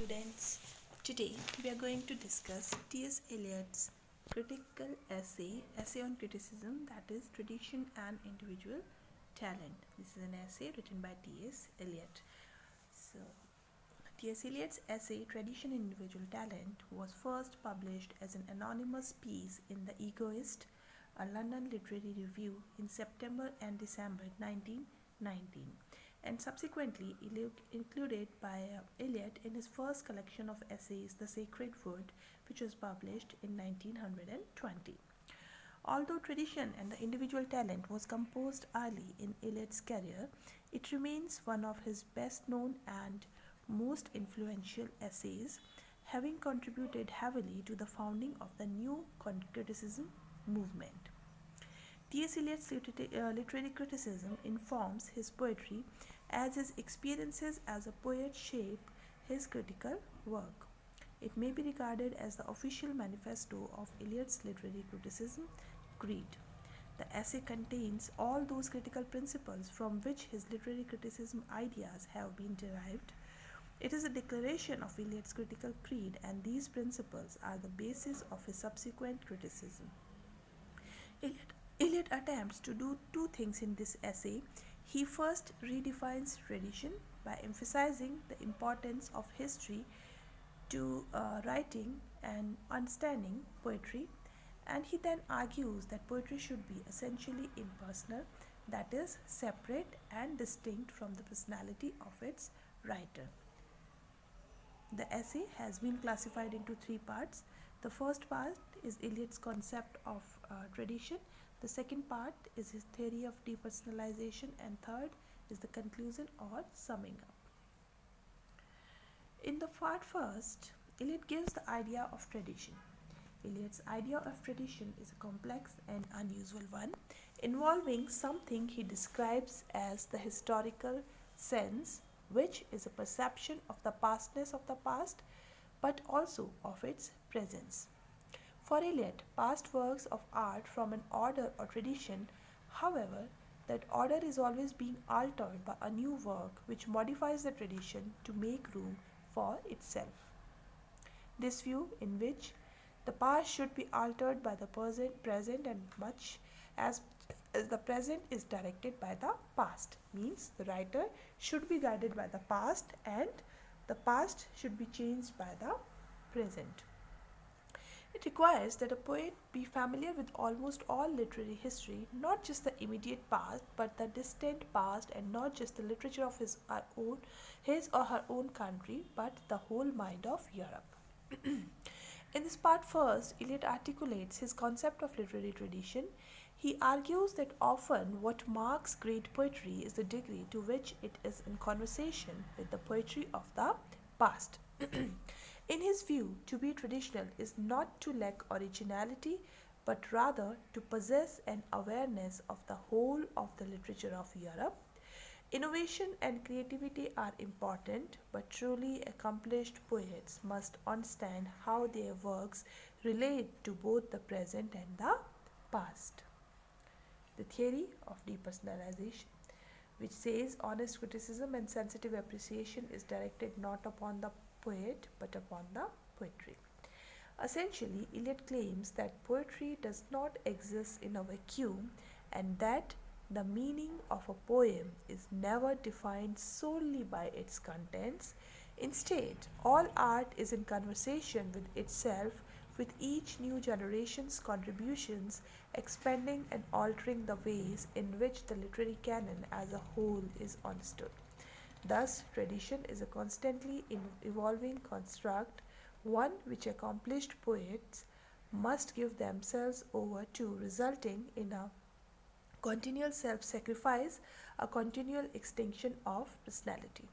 students. Today we are going to discuss T.S. Eliot's critical essay on criticism, that is tradition and individual talent. This is an essay written by T.S. Eliot. So, T.S. Eliot's essay Tradition and Individual Talent was first published as an anonymous piece in The Egoist, a London literary review in September and December 1919, and subsequently included by Eliot in his first collection of essays, The Sacred Wood, which was published in 1920. Although Tradition and the Individual Talent was composed early in Eliot's career, it remains one of his best known and most influential essays, having contributed heavily to the founding of the new criticism movement. T.S. Eliot's literary criticism informs his poetry as his experiences as a poet shape his critical work. It may be regarded as the official manifesto of Eliot's literary criticism creed. The essay contains all those critical principles from which his literary criticism ideas have been derived. It is a declaration of Eliot's critical creed, and these principles are the basis of his subsequent criticism. Eliot attempts to do two things in this essay. He first redefines tradition by emphasizing the importance of history to writing and understanding poetry, and he then argues that poetry should be essentially impersonal, that is, separate and distinct from the personality of its writer. The essay has been classified into three parts. The first part is Eliot's concept of tradition. The second part is his theory of depersonalization, and third is the conclusion or summing up. In the part first, Eliot gives the idea of tradition. Eliot's idea of tradition is a complex and unusual one, involving something he describes as the historical sense, which is a perception of the pastness of the past, but also of its presence. For Eliot, past works of art from an order or tradition, however, that order is always being altered by a new work which modifies the tradition to make room for itself. This view, in which the past should be altered by the present and much as the present is directed by the past, means the writer should be guided by the past and the past should be changed by the present. It requires that a poet be familiar with almost all literary history, not just the immediate past, but the distant past, and not just the literature of his or her own country, but the whole mind of Europe. In this part first, Eliot articulates his concept of literary tradition. He argues that often what marks great poetry is the degree to which it is in conversation with the poetry of the past. In his view, to be traditional is not to lack originality, but rather to possess an awareness of the whole of the literature of Europe. Innovation and creativity are important, but truly accomplished poets must understand how their works relate to both the present and the past. The theory of depersonalization, which says honest criticism and sensitive appreciation is directed not upon the poet but upon the poetry. Essentially, Eliot claims that poetry does not exist in a vacuum, and that the meaning of a poem is never defined solely by its contents. Instead, all art is in conversation with itself, with each new generation's contributions expanding and altering the ways in which the literary canon as a whole is understood. Thus, tradition is a constantly evolving construct, one which accomplished poets must give themselves over to, resulting in a continual self-sacrifice, a continual extinction of personality.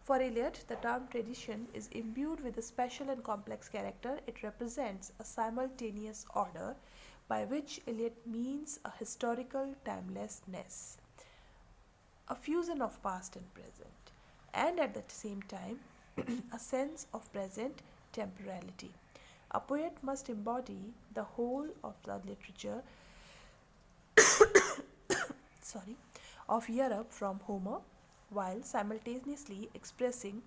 For Eliot, the term tradition is imbued with a special and complex character. It represents a simultaneous order, by which Eliot means a historical timelessness, a fusion of past and present, and at the same time, a sense of present temporality. A poet must embody the whole of the literature of Europe from Homer, while simultaneously expressing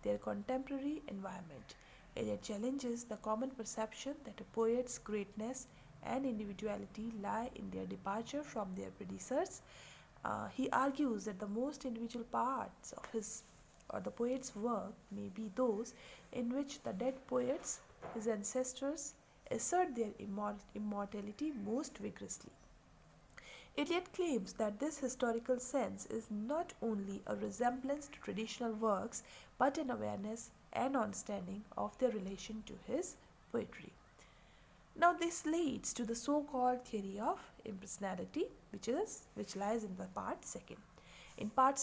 their contemporary environment. Eliot challenges the common perception that a poet's greatness and individuality lie in their departure from their predecessors. He argues that the most individual parts of his or the poet's work may be those in which the dead poets, his ancestors, assert their immortality most vigorously. Eliot claims that this historical sense is not only a resemblance to traditional works but an awareness and understanding of their relation to his poetry. Now this leads to the so-called theory of impersonality, which lies in the part second. In part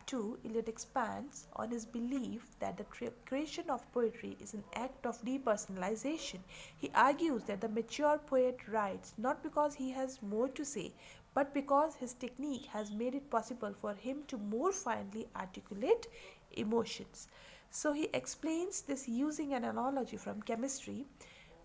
2, Eliot expands on his belief that the creation of poetry is an act of depersonalization. He argues that the mature poet writes not because he has more to say, but because his technique has made it possible for him to more finely articulate emotions. So he explains this using an analogy from chemistry,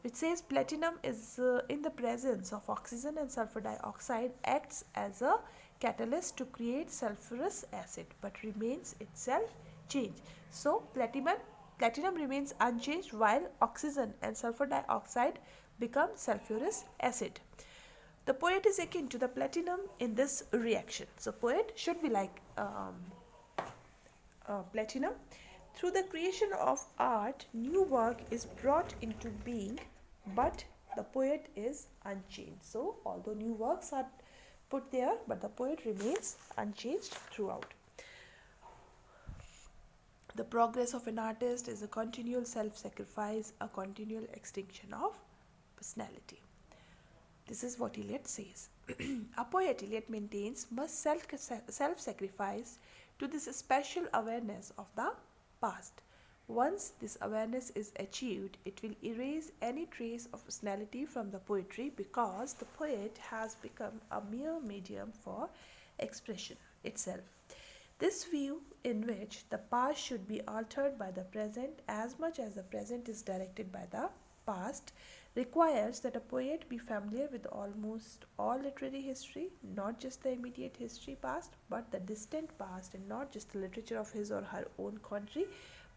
which says platinum is in the presence of oxygen and sulfur dioxide acts as a catalyst to create sulfurous acid but remains itself changed. So platinum remains unchanged while oxygen and sulfur dioxide become sulfurous acid. The poet is akin to the platinum in this reaction. So poet should be like platinum. Through the creation of art, new work is brought into being, but the poet is unchanged. So although new works are put there, but the poet remains unchanged throughout. The progress of an artist is a continual self-sacrifice, a continual extinction of personality. This is what Eliot says. A poet, Eliot maintains, must self-sacrifice to this special awareness of the past. Once this awareness is achieved, it will erase any trace of personality from the poetry because the poet has become a mere medium for expression itself. This view, in which the past should be altered by the present as much as the present is directed by the past, requires that a poet be familiar with almost all literary history, not just the immediate history past, but the distant past, and not just the literature of his or her own country,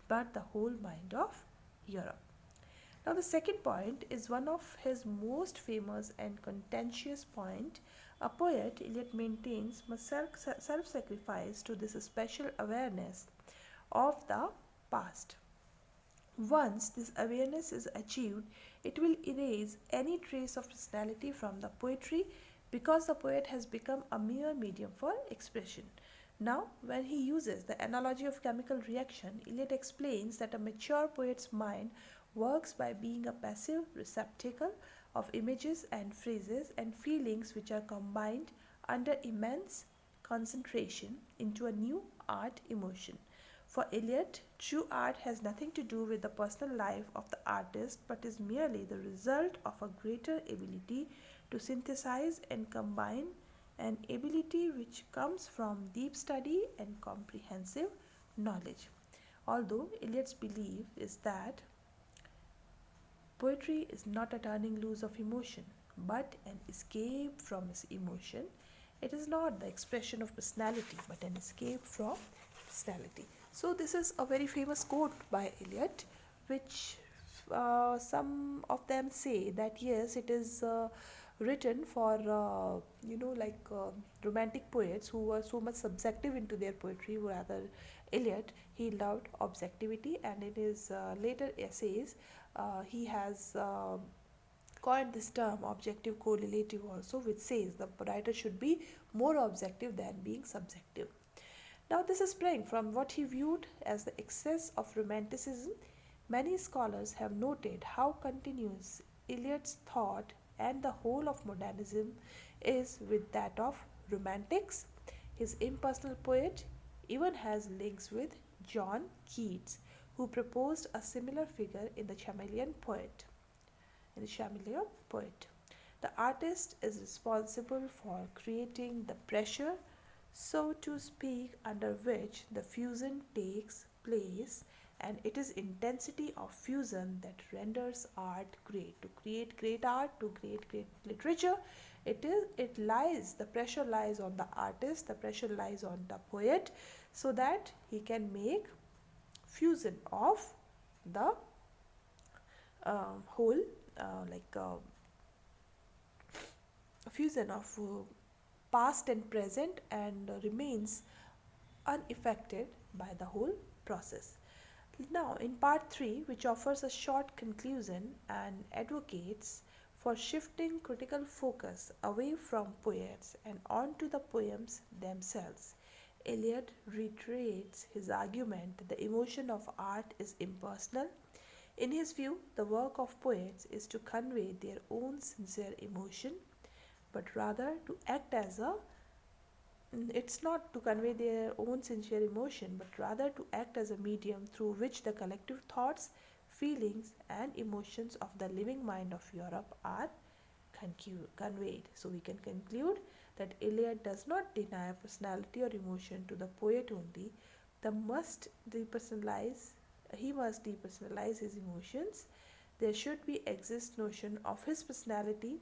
but the whole mind of Europe. Now the second point is one of his most famous and contentious point. A poet, Eliot maintains, must self-sacrifice to this special awareness of the past. Once this awareness is achieved, it will erase any trace of personality from the poetry because the poet has become a mere medium for expression. Now, when he uses the analogy of chemical reaction, Eliot explains that a mature poet's mind works by being a passive receptacle of images and phrases and feelings which are combined under immense concentration into a new art emotion. For Eliot, true art has nothing to do with the personal life of the artist but is merely the result of a greater ability to synthesize and combine, an ability which comes from deep study and comprehensive knowledge. Although Eliot's belief is that poetry is not a turning loose of emotion but an escape from his emotion, it is not the expression of personality but an escape from personality. So this is a very famous quote by Eliot, which some of them say that yes, it is written for romantic poets who were so much subjective into their poetry. Rather, Eliot, he loved objectivity, and in his later essays, he has coined this term objective correlative also, which says the writer should be more objective than being subjective. Now this sprang from what he viewed as the excess of romanticism. Many scholars have noted how continuous Eliot's thought and the whole of modernism is with that of romantics. His impersonal poet even has links with John Keats, who proposed a similar figure in the chameleon poet. The artist is responsible for creating the pressure, so to speak, under which the fusion takes place, and it is intensity of fusion that renders art great. To create great art, to create great literature, the pressure lies on the artist, the pressure lies on the poet, so that he can make fusion of the whole fusion of past and present, and remains unaffected by the whole process. Now, in part 3, which offers a short conclusion and advocates for shifting critical focus away from poets and onto the poems themselves, Eliot reiterates his argument that the emotion of art is impersonal. In his view, the work of poets is to convey their own sincere emotion, but rather to act as a it's not to convey their own sincere emotion, but rather to act as a medium through which the collective thoughts, feelings, and emotions of the living mind of Europe are conveyed. So we can conclude that Eliot does not deny personality or emotion to the poet only. The must depersonalize he must depersonalize his emotions. There should be exist notion of his personality.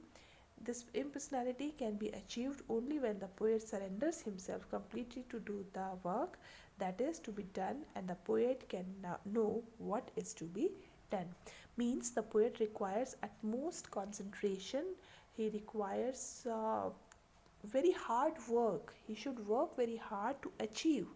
This impersonality can be achieved only when the poet surrenders himself completely to do the work that is to be done, and the poet can know what is to be done. Means the poet requires utmost concentration. He requires very hard work. He should work very hard to achieve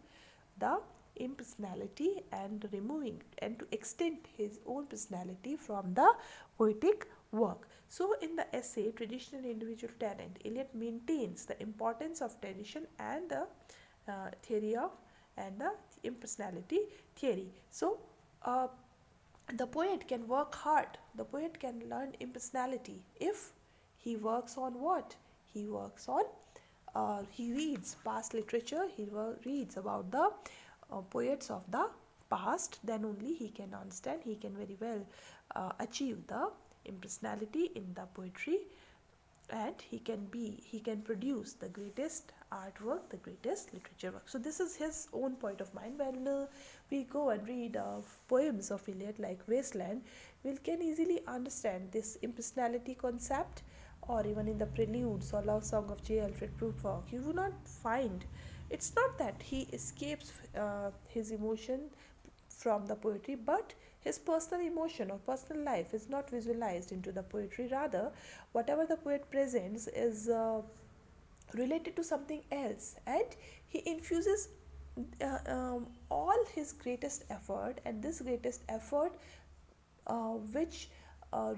the impersonality and removing and to extend his own personality from the poetic work. So, in the essay Traditional Individual Talent, Eliot maintains the importance of tradition and the theory of and the impersonality theory. So, the poet can work hard. The poet can learn impersonality if he works on what? He works on he reads past literature, he reads about the poets of the past, then only he can understand, he can very well achieve the impersonality in the poetry, and he can produce the greatest artwork, the greatest literature work. So this is his own point of mind. When we go and read poems of Eliot like Wasteland, we can easily understand this impersonality concept. Or even in the preludes or love song of J. Alfred Prufrock, you will not find, it's not that he escapes his emotion from the poetry, but his personal emotion or personal life is not visualized into the poetry. Rather, whatever the poet presents is related to something else, and he infuses all his greatest effort, and this greatest effort which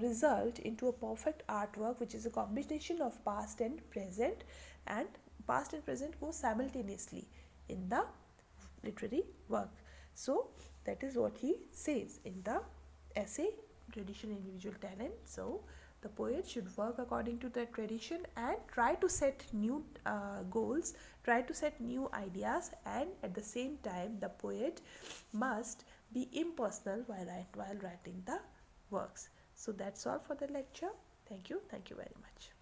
result into a perfect artwork, which is a combination of past and present, and past and present go simultaneously in the literary work. So that is what he says in the essay Tradition Individual Talent. So the poet should work according to that tradition and try to set new goals, try to set new ideas, and at the same time the poet must be impersonal while writing the works. So that's all for the lecture. Thank you very much.